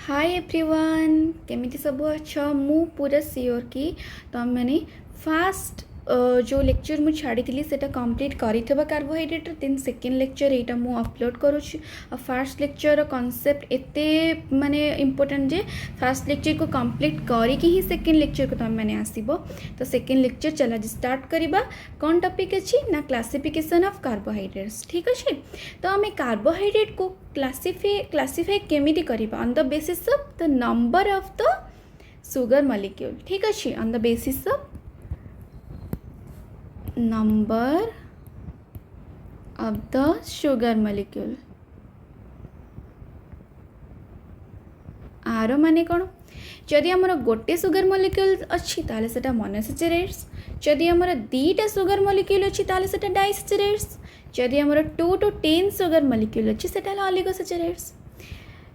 Hi everyone केमिति सब अच्छा मु पूरा सियोर कि तुम मैंने फास्ट जो लेक्चर मु छाड़ी थी सेटा कंप्लीट करिथबा कार्बोहाइड्रेट देन सेकेंड लेक्चर एटा मु अपलोड करूछि फर्स्ट लेक्चर कॉन्सेप्ट एते माने इंपोर्टेंट जे फर्स्ट लेक्चर को कंप्लीट करिकि ही सेकेंड लेक्चर को तुम मैंने आसीबो तो सेकेंड लेक्चर चला स्टार्ट करिबा कोन टॉपिक अछि ना क्लासिफिकेशन ऑफ कार्बोहाइड्रेट्स ठीक अछि तो हमें कार्बोहाइड्रेट को क्लासिफाई केमिति करिबा on the basis of the number of the sugar molecule ठीक अछि on the basis of number of the sugar molecule आरो माने कोन जदि हमर गोटे सुगर मॉलिक्यूल अछि ताले सेटा मोनोसैचराइड्स जदि हमर दीटा सुगर मॉलिक्यूल अछि ताले सेटा डाइसैचराइड्स जदि हमर 2 to 10 सुगर मॉलिक्यूल अछि सेटा ओलिगोसैचराइड्स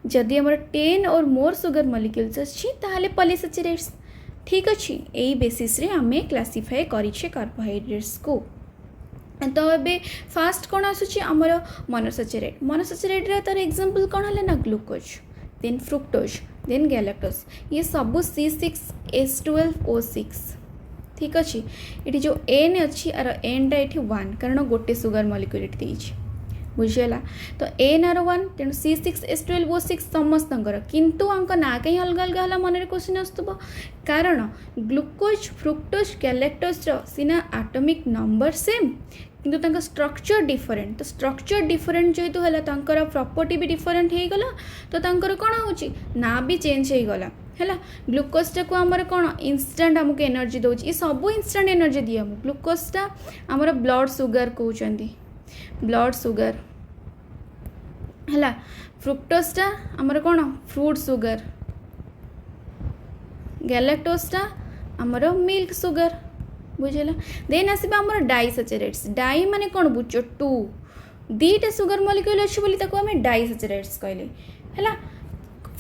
जदि हमर 10 और मोर सुगर मॉलिक्यूल्स अछि ताले पॉलीसैचराइड्स ठीक अच्छे यही बेसिस रे हमें क्लासिफाई करिछे कार्बोहाइड्रेट्स को तो ए फास्ट कौन आसुची आमर मोनोसैचराइड रे तार एग्जांपल कौन हले ना glucose then fructose then galactose ये सब C6H12O6 ठीक अच्छे ये जो N अच्छी आर N टा ये 1 कारण गोटे सुगर मॉलिक्यूल देइछि बुझेला तो N आर 1 तेणु C6H12O6 समस्तंकर किंतु अंक ना कहीं अलग अलग हला मन रे क्वेश्चन आस्तबो कारण ग्लूकोज फ्रुक्टोज गैलेक्टोज रो सिना एटॉमिक नंबर सेम किंतु तांका स्ट्रक्चर डिफरेंट तो स्ट्रक्चर डिफरेंट जेतु हला तांकर प्रॉपर्टी भी डिफरेंट हे गला तो तांकर कोन होची ना भी चेंज हे गला हैला ग्लूकोज टा को हमर कोन इंस्टेंट हमको एनर्जी दोची ये सब इंस्टेंट एनर्जी दिया ग्लूकोज टा हमर ब्लड सुगर कहउचंदी ब्लड सुगर है फ्रुक्टोज टा आमर कौन फ्रूट सुगर गैलेक्टोज टा आमर मिल्क सुगर बुझेला देन आसीबा आमर डाइसैचराइड्स डाई माने कौन बुझो 2 दीटा सुगर मॉलिक्यूल अछि बोली ताको हमें डाइसैचराइड्स कहले हैला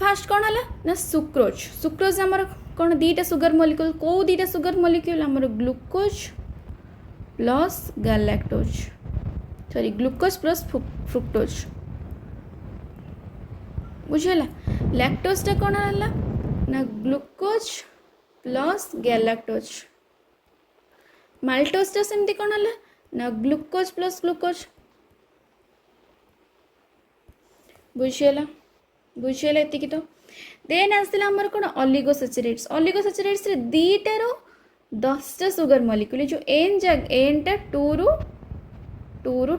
फास्ट कौन हला ना सुक्रोज सुक्रोज आमर कौन दीटा सुगर मॉलिक्यूल को दीटा सुगर मॉलिक्यूल आमर glucose plus galactose sorry glucose plus fructose बुझेला लैक्टोज टा कौन हला ना ग्लूकोज प्लस गैलेक्टोज माल्टोज टा सेमती कौन हला ना ग्लूकोज प्लस ग्लूकोज बुझेला एतिकी तो देन आसला हमर कोन ओलिगोसैचराइड्स रे दीटा रो 10 टा सुगर मॉलिक्यूल जो एन टा 2 ରୁ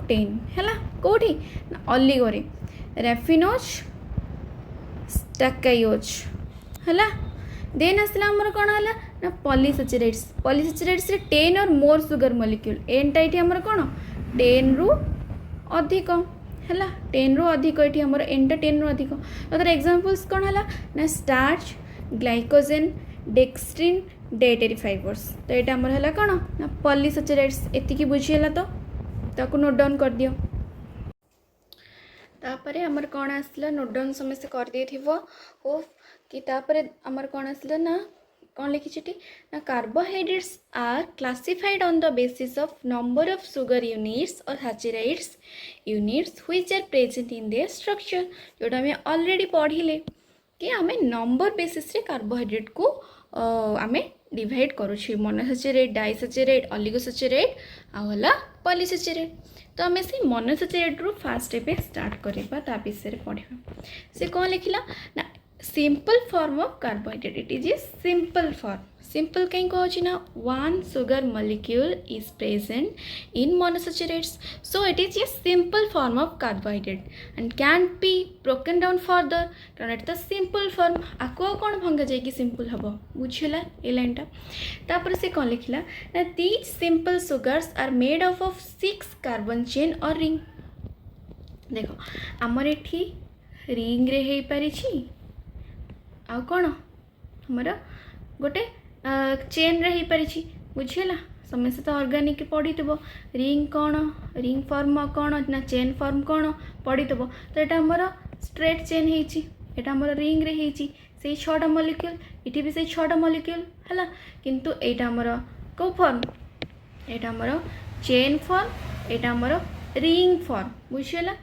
10 हैला कोठी ओलिगो रे रैफिनोज स्टैकायोज हैला देन आसला हमर कोन हला ना पॉलीसैचराइड्स रे 10 और मोर सुगर मॉलिक्यूल एन टा इठी हमर कोन 10 ରୁ अधिक हैला 10 ରୁ अधिक इठी हमर एन टा 10 ରୁ अधिक अदर एग्जांपल्स कोन हला ना starch glycogen dextrin dairy fibres तो एटा हमर हला कोन ना पॉलीसैचराइड्स एतिकी बुझियला तो ताको नोट डाउन कर दियो तापरे हमर कोन आसला नोट डाउन समस्त कर दिए थिबो हो कि तापरे हमर कोन आसला ना कोन लिखि छिटी ना carbohydrates are classified on the basis of number of sugar units और saccharides units which are present in their structure जोटा हमें ऑलरेडी पढ़िले कि हमें नंबर बेसिस रे कार्बोहाइड्रेट को हमें डिवाइड करूँ मोनोसैचराइड डाइसैचराइड ओलिगोसैचराइड आला पॉलीसैचराइड तो आम से मोनोसैचराइड रू फास्ट एबे स्टार्ट करबा ता विषय पढ़ा से कौन लिखला ना simple form of carbohydrate it is a simple form simple कहीं कहूँ ना one sugar molecule is present in monosaccharides so it is a simple form of carbohydrate and can be broken down further कारण at the simple form आको कौन भंगा जाए simple हम बुझेला ए लाइन टापर से कौन लिखला ना these simple sugars are made of 6 carbon chain और रिंग देखो आमर एठी रिंग रे हे पारिछि आ कौन हमर गोटे चेन रे पारिछि बुझेला समस्त तो ऑर्गेनिक पढ़ीथबो रिंग कौन रिंग फॉर्म कौन ना चेन फॉर्म कौन पढ़ीथबो तो एटा हमर स्ट्रेट चेन हेछि एटा हमर रिंग रे हेछि से 6टा मॉलिक्यूल इठी भी से 6टा मॉलिक्यूल हला किंतु एटा हमर को फॉर्म एटा हमर चेन फॉर्म एटा हमर रिंग फॉर्म बुझेला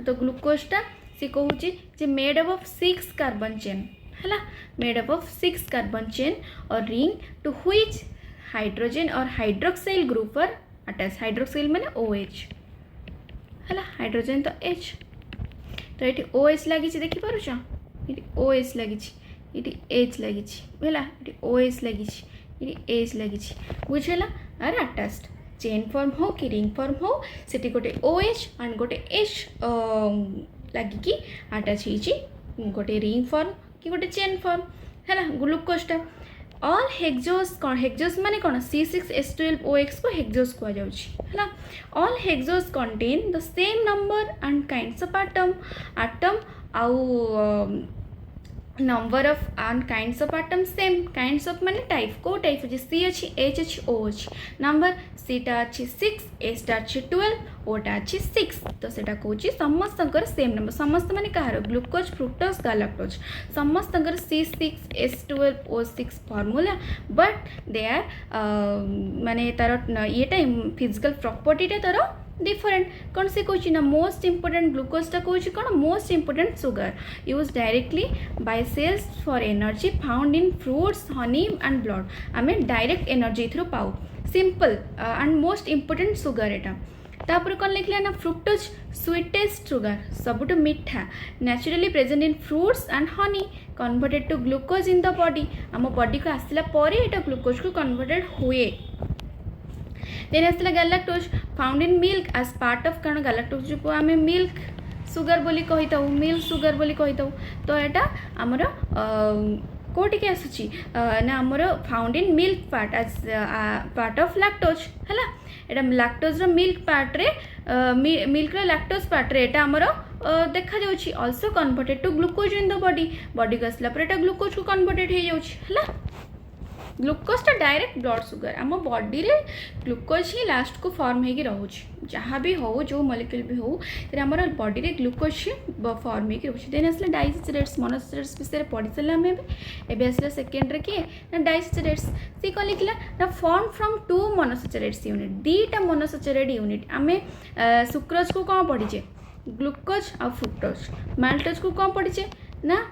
तो ग्लूकोज टा से कहूची जे made up of 6 carbon chain है made up of 6 carbon chain और रिंग टू व्हिच हाइड्रोजन और hydroxyl group are attach. Hydroxyl माने OH है हाइड्रोजन तो H तो ये OH लगी देखी पारुछ ये OH लगी ये H लगी है ये OH लगी ये H लगी बुझेगा आर अटैच्ड चेन फॉर्म हो कि रिंग फॉर्म हो सेठी गोटे OH एंड गोटे H लगिकी अटैच हो गोटे रिंग फॉर्म कि गोटे चेन फॉर्म है ग्लूकोजटा ऑल हेक्सोस कौन हेक्सोस माने कौन C6H12OX को हेक्सोस कह जाउछि all hexose contain the same number and kinds of atom आउ number of and kinds of atom same kinds of माने टाइप को टाइप अछि C अछि H अछि O अछि नंबर C टा अछि 6 H टा अछि 12 O टा अछि 6 तो सेटा कहूछि समस्तकर सेम नंबर समस्त माने कहार ग्लूकोज फ्रुक्टोज गैलेक्टोज समस्तकर C6H12O6 formula but they are माने तार येटा फिजिकल प्रॉपर्टी टा तार डिफरेंट कौन से कहूँ ना मोस्ट इंपोर्टेंट ग्लूकोजटा कहूँ कौन most important sugar use directly by cells for energy found in fruits honey and blood आम डायरेक्ट एनर्जी थ्रू पाऊ simple and most important sugar एटा तापर कौन लिखला ना फ्रुक्टोज स्वीटेस्ट सुगर सबुठ मीठा naturally present in fruits and honey converted to glucose in the body आम बॉडी को आसला परे एटा ग्लूकोज को कन्वर्टेड हुए देन आसला galactose found in milk as part of कारण गैलेक्टोज को आम मिल्क सुगर बोली कही था मिल्क सुगर बोली कही था तो यहाँ आमर कौटिक आसूची ना आमर found in milk part as part of lactose है यहाँ लैक्टोज मिल्क पार्ट रे मिल्क लैक्टोज पार्ट रे एटा आमर देखा जाउची also converted to glucose in the body body को आसला पर एटा ग्लूकोज को कन्वर्टेड हो जाउची है ग्लूकोजटा डायरेक्ट ब्लड सुगर आम बॉडी रे ग्लूकोज ही लास्ट को फॉर्म होगी रोचे जहाँ भी हो जो मॉलिक्यूल भी हो आम बॉडी रे ग्लूकोज ही फॉर्म होगी रोचे देन आसला डाइसैचराइड्स मोनोसैचराइड्स विषय पढ़ी सारे आम एबे आसला सेकेंड रे किए ना डाइसैचराइड्स सी कौन लिखला ना फॉर्म फ्रॉम 2 मोनोसैचराइड्स यूनिट दीटा मोनोसैचराइड यूनिट आम सुक्रोज को कौन पढ़ीचे ग्लूकोज आ फ्रुक्टोज माल्टोज को कौन पढ़ीचे ना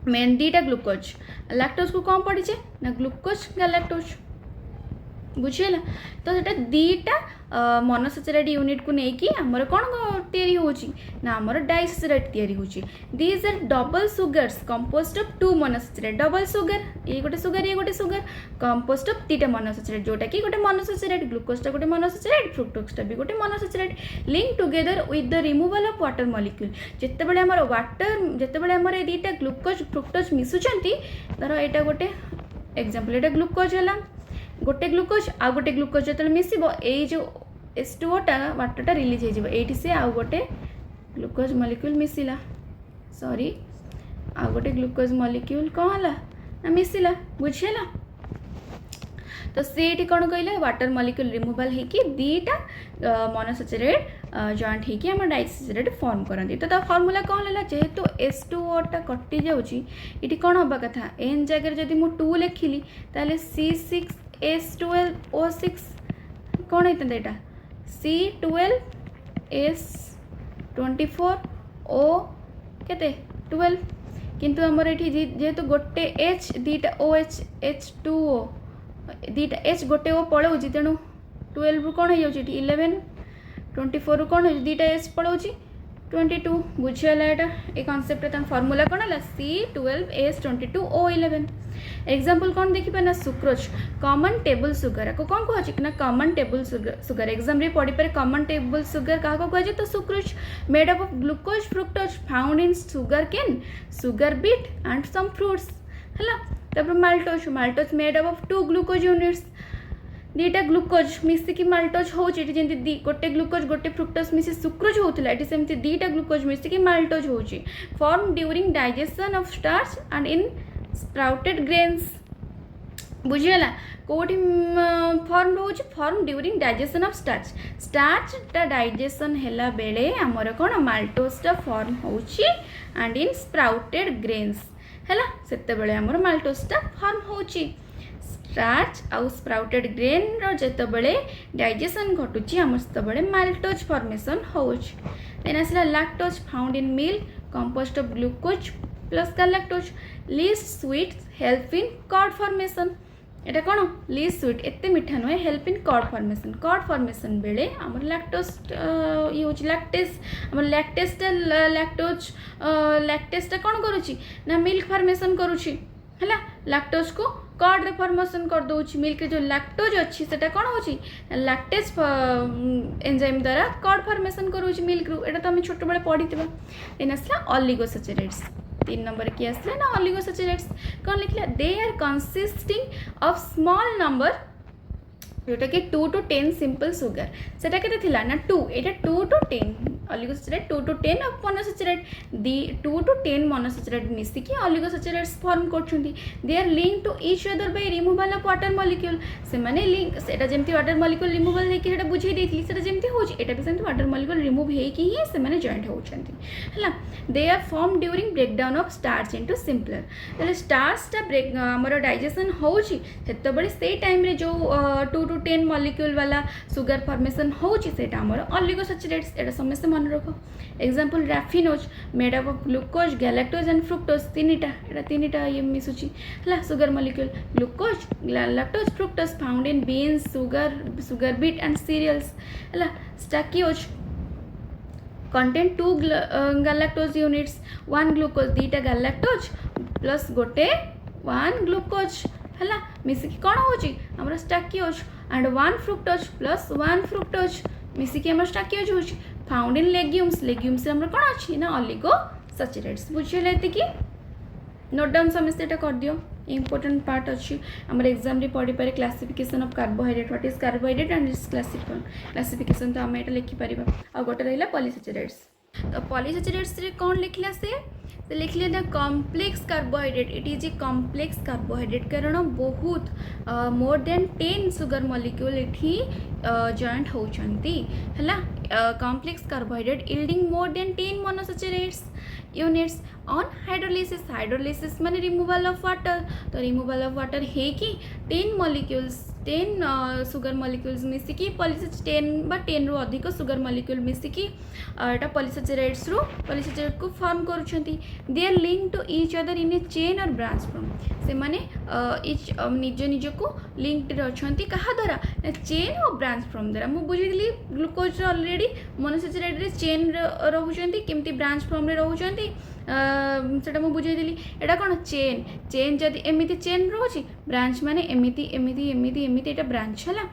मेन दीटा ग्लूकोज लैक्टोज को कौन पढ़ीचे ना ग्लूकोज गैलेक्टोज बुझीगला तो सेटा दीटा मोनोसैचराइड यूनिट को लेकिन आमर कौन तैयारी होची ना आमर डाइसैचराइड तैयारी होची these are double sugars composed of 2 monosaccharide double sugar ये गोटे सुगर कंपोज्ड ऑफ दीटा मोनोसैचराइड जोटा कि गोटे मोनोसैचराइड ग्लूकोजटा गोटे मोनोसैचराइड फ्रुक्टोजटा भी गोटे monosaccharide link together with the removal of water molecule जेतेबेले आमर वाटर जेतेबेले आमर ए दीटा ग्लूकोज फ्रुक्टोज मिसुचंती धर एटा गोटे एग्जांपल एटा ग्लूकोज हला गोटे ग्लूकोज आ गोटे ग्लूकोज जो मिसब ये जो H2O वाटरटा रिलीज हो से आउ गोटे ग्लूकोज मॉलिक्यूल मिसिला सॉरी आ गोटे ग्लूकोज मॉलिक्यूल कौन है ना मिसिला बुझेला तो से कौन कहले वाटर मॉलिक्यूल रिमूवल होगी दीटा मोनोसैचराइड जॉइंट होगी आम डाइसैचराइड फॉर्म करती तो फॉर्मूला कौन है जेहेतु H2O कटि जाऊँगी ये कौन हवा कथा एन जगह जब मुझे 2 लिखिली ताले C6H12O6 कौन होता यहाँ C12S24O केते 12 किंतु आमर ये जेहेतु गोटे H दीटा OH H2O दीटा H गोटे O पलाऊँगी तेणु 12 रु कौन हो 11 24 रु कौन हो दीटा H पलाऊँगी 22 बुझीगला ये कनसेप्ट फॉर्मूला कौन है C12S22O11 एग्जांपल कौन देखिए ना सुक्रोज कॉमन टेबल सुगर को कौन कह ना कॉमन टेबल सुगर एग्जाम रे पढ़ी पारे कॉमन टेबल सुगर क्या कह तो sucrose made up of glucose fructose found in sugar cane sugar beet and some fruits है तब maltose made up of 2 glucose units दीटा ग्लूकोज मिसिकी माल्टोज होची जमी गोटे ग्लूकोज गोटे फ्रुक्टोज मिसी सुक्रोज होता है सेमती दीटा ग्लूकोज मिसिकी माल्टोज होची form during digestion of starch and in sprouted grains बुझीगला कौटी फॉर्म हो फॉर्म ड्यूरिंग डाइजेशन ऑफ स्टार्चटा डाइजेशन हैला बेले आमर कौन माल्टोजटा फॉर्म होची एंड इन स्प्राउटेड ग्रेन्स हैला सेते बेले आमर माल्टोजटा फॉर्म होची स्टार्च आउ स्प्राउटेड ग्रेन जितेबले डाइजेशन घटुची आम से माल्टोज फॉर्मेशन होच देन आसला lactose found in milk composed of glucose plus galactose least sweet help in cord formation एटा कौन लीस्ट स्वीट एते मीठा नुहे हेल्प इन कॉर्ड फॉर्मेशन बेले आम लैक्टोज ये हूँ लैक्टेज आम लैक्टेजटा कौन करुच्ची ना मिल्क फॉर्मेशन करुच्ची है लैक्टोज को कॉर्ड रे फॉर्मेशन कर दउची मिल्क जो लैक्टोज अच्छी सेटा कौन होची लैक्टेज एंजाइम द्वारा कॉर्ड फॉर्मेशन करूची मिल्क रू एटा तो हम छोट बेले पढ़ीथिबा देन आसला ओलिगोसैचुरेट्स 3 नंबर की आसला ना ओलिगोसैचुरेट्स कौन लिखला they are consisting of small number जोटा कि 2 to 10 सिंपल सुगर सेटा केते थिला ना 2 एटा 2 to 10 oligosaccharide 2 to 10 of monosaccharide दी 2 to 10 मोनोसैचुरेट मिसी कि ओलिगोसैचुरेट्स फॉर्म करछुंती they are link to each other by removal of water molecule से माने लिंक सेटा जेमती वाटर मॉलिक्यूल रिमूवल हे कि सेटा बुझी देथली सेटा जेमती होची एटा भी सेमती वाटर मॉलिक्यूल रिमूव हे कि ही से माने जॉइंट होछंती हला they are form during breakdown of starch into simpler तले स्टार्च टा ब्रेक हमर डाइजेशन होची सेतो बडे से टाइम रे जो 2 to 10 मॉलिक्यूल वाला सुगर फॉर्मेशन होची सेटा हमर ओलिगोसैचुरेट्स एटा समस्त मन रखो example raffinose made up of glucose galactose and fructose तीनटा ये मिसुची हला sugar molecule glucose lactose fructose found in beans sugar beet and cereals हला stachyose content 2 galactose units 1 glucose दीटा गैलेक्टोज प्लस गोटे 1 ग्लूकोज हला मिसिकी कौन होची हमरा stachyose and 1 fructose plus 1 fructose मिसिकी हमरा स्टैकियोज होची फाउंड इन लेग्यूम्स हमरा कौन अच्छी ना ओलिगोसैचुरेट्स बुझिले कि नोट डाउन समस्त एटा कर दियो इंपोर्टेंट पार्ट अच्छी हमर एग्जाम रे पढ़ी पारे classification of carbohydrate what is carbohydrate and it's classification तो हम एटा लिखि परिबा आ गोटे रहला पॉलीसैचुरेट्स तो पॉलीसैचुरेट्स रे कौन लिखला से लिखले ना complex carbohydrate it is a complex carbohydrate कारण बहुत मोर देन 10 सुगर मॉलिक्यूल इठी जॉइंट होचंती हला complex carbohydrate yielding more than 10 monosaccharides units on hydrolysis माने रिमूवल ऑफ वाटर तो रिमूवल ऑफ वाटर है कि 10 मॉलिक्यूल्स 10 सुगर मॉलिक्यूल्स मिसिकी 10 रु अधिक सुगर मॉलिक्यूल मिसिकी एटा पॉलीसैचुरेट्स रु पॉलीसैचुरेट को फॉर्म करूछंती they are link to each other in a chain और ब्रांच फ्रॉम से माने इच निज को लिंक्ड रछंती कहा द्वारा चेन और ब्रांच फ्रॉम द्वारा मु बुझिली ग्लूकोज ऑलरेडी मोनोसैचुरेट रे चेन रहउछंती केमती ब्रांच फ्रॉम रे रहउछंती सेटा मु बुझाई देली एटा कोन चेन जदि एमिति चेन रोची ब्रांच माने एमिति एटा ब्रांच हला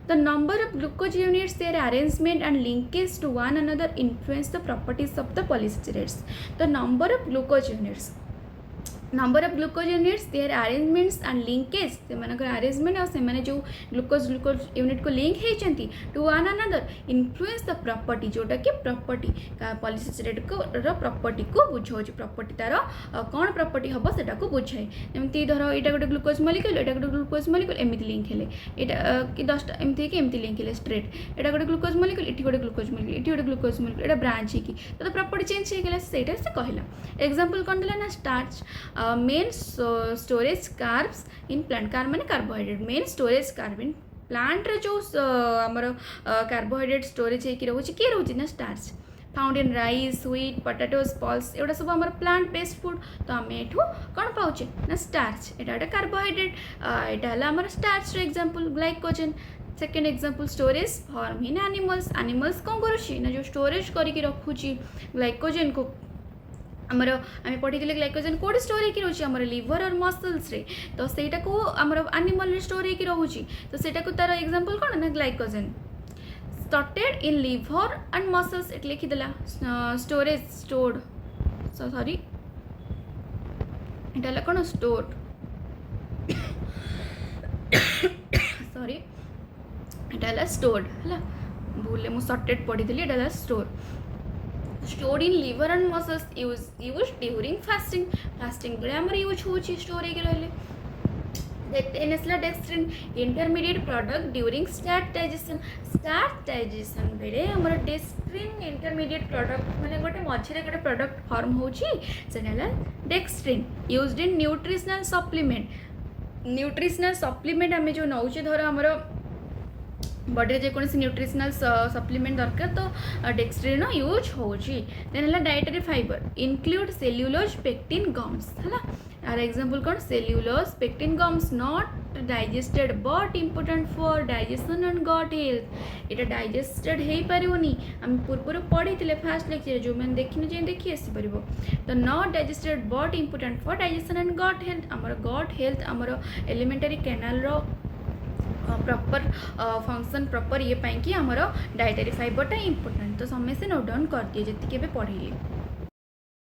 the number of glucose units their arrangement and linkage to one another influence the properties of the polysaccharides the number of glucose units their arrangements and linkage से मानकर arrangement और से माने जो glucose unit को link है चंती to one another influence the property जोटा कि प्रॉपर्टी का पॉलीसैचुरेट को रो प्रॉपर्टी को बुझो प्रॉपर्टी तार कौन प्रॉपर्टी हम सेटा को बुझाए एमती धर एटा गोटे ग्लूकोज मॉलिक्यूल एटा गोटे ग्लूकोज मॉलिक्यूल एमती लिंक हेले एटा कि 10टा एमती कि एमती लिंक हेले स्ट्रेट एटा गोटे ग्लूकोज मॉलिक्यूल एठी गोटे ग्लूकोज मॉलिक्यूल एठी गोटे ग्लूकोज मॉलिक्यूल एटा ब्रांच है कि तो प्रॉपर्टी चेंज हे गेला सेटा से कहला एग्जांपल कोन देला ना starch main storage carbs in plant carb माने carbohydrate main storage carb in plant रे जो हमर कार्बोहाइड्रेट स्टोरेज है कि रहउची के रहउची ना starch found in rice wheat potatoes pulse एटा सब हमर प्लांट बेस्ड फूड तो हम एठू कोन पाउचे ना स्टार्च एटा कार्बोहाइड्रेट एटा हला हमर स्टार्च रे example glycogen second example storage form in animals कोन करूची ना जो स्टोरेज करी कि रखुची ग्लाइकोजन को आमर आम पढ़ी ग्लाइकोजन कोड स्टोर होकर रोचे आमर लिवर और मसल्स रे तो सेटा को आमर एनिमल रे स्टोर होकर रोचे तो सेटा को तार एग्जांपल कोन ना glycogen stored in liver and muscles एट लिखि देला स्टोरेज स्टोर्ड सॉरी एटा ला कोन स्टोर्ड सॉरी एटा ला स्टोर्ड हला भूले मु सॉर्टेड पढ़ी देली एटा ला stored in liver and muscles used during fasting बेले हमर यूज होची स्टोर हे रहले नेस्ला dextrin intermediate product during starch digestion बेले हमर डेक्स्ट्रिन इंटरमीडिएट प्रोडक्ट माने गोटे मझिरे गोटे प्रोडक्ट फॉर्म होची सेनेला dextrin used in nutritional supplement हमें जो नौचे धर हमर बॉडी रे जेकोसी न्यूट्रिशनल सप्लीमेंट दरकार तो डेक्सट्रिन यूज होची। देन है dietary fibre include cellulose pectin gums है। आर एग्जांपल कौन cellulose pectin gums not digested but important for digestion and gut health. ये डाइजेस्टेड हो पारनी आम पूर्व पढ़ी फास्ट लेक्चर जो मैंने देखने जाए देखी आसी पार तो not digested but important for digestion and gut health. आमर गट हेल्थ आमर एलिमेंटरी कैनाल रो प्रॉपर फंक्शन प्रॉपर ये पाई कि आमर डाइटरी फाइबरटा इम्पोर्टेंट। तो समस्ते नोट डाउन कर दिए जी पढ़े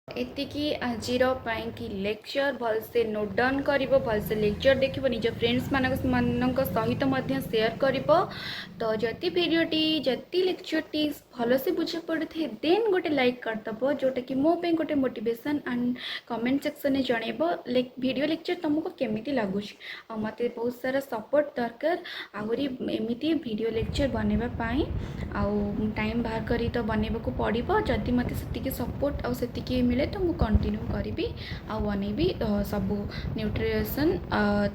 एतिकी आजिर कि लेक्चर भलसे नोट डाउन कर भलसे लेक्चर देख निज फ्रेंड्स मान सहित शेयर कर। तो जति भिडटी जति लेक्चरटी भलसे बुझा पड़े देन गोटे लाइक करदब जोटा कि मोपाई गोटे मोटिवेशन एंड कमेंट सेक्शन में जनइब वीडियो लेक्चर तुमको केमी लगुच आ मत बहुत सारा सपोर्ट दरकार आहरी एमती वीडियो लेक्चर बनवाई टाइम बाहर कर तो बनवा को पड़ो जदि मत से सपोर्ट आती मिले तो मुझे कंटिन्यू करी बनइबी सबू न्यूट्रिशन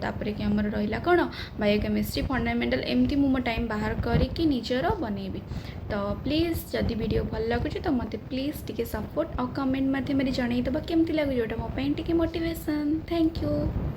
तापर कि आमर रहा कौन बायोकेमिस्ट्री फंडामेंटल एमती मो टाइम बाहर करके निजर बनइबी। तो प्लीज़ जदि वीडियो भल लगुच तो मत प्लीज़ टी सपोर्ट और कमेंट मध्यम जनईदेव केमती लगुच जोटा मोपाई टी मोटिवेशन। Thank you.